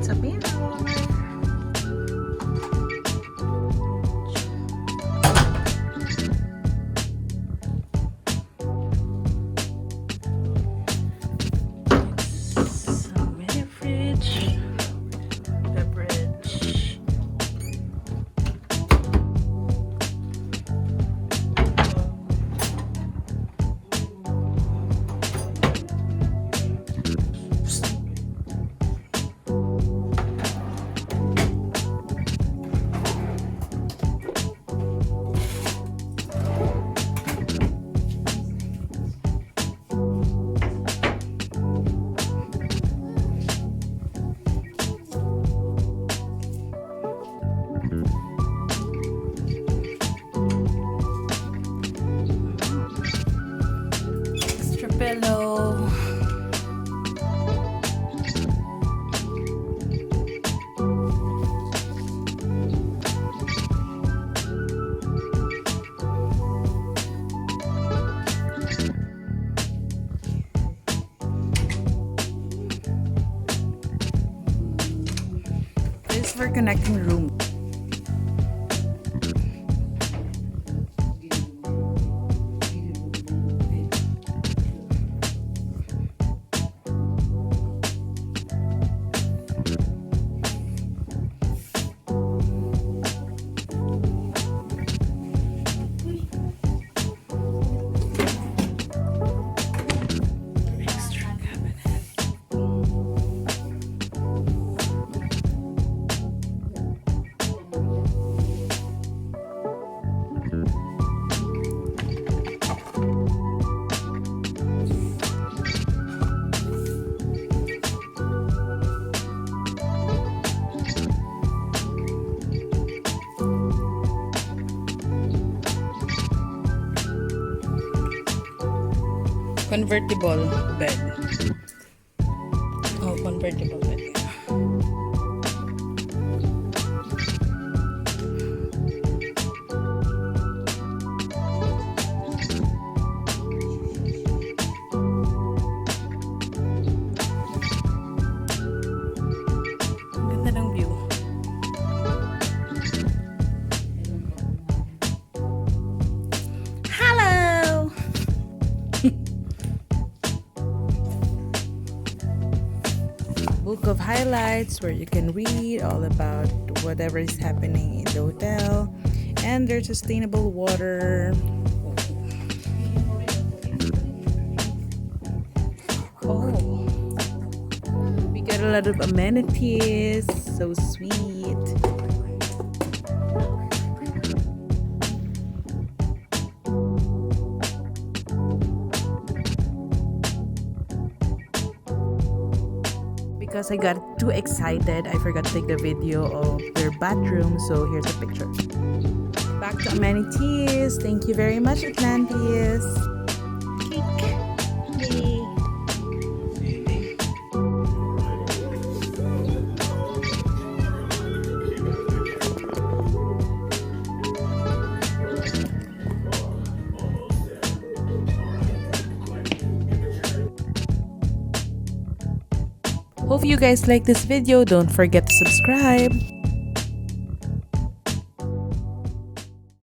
sa mirror. Extra pillow. This is for connecting room. Convertible bed. Oh, convertible bed. Ganda ng view. Hello! Book of highlights where you can read all about whatever is happening in the hotel, and there's sustainable water. Oh, we got a lot of amenities, so sweet. Because I got too excited, I forgot to take the video of their bathroom, so here's a picture. Back to amenities. Thank you very much, Atlantis. Cake. Yay. Hope you guys like this video. Don't forget to subscribe.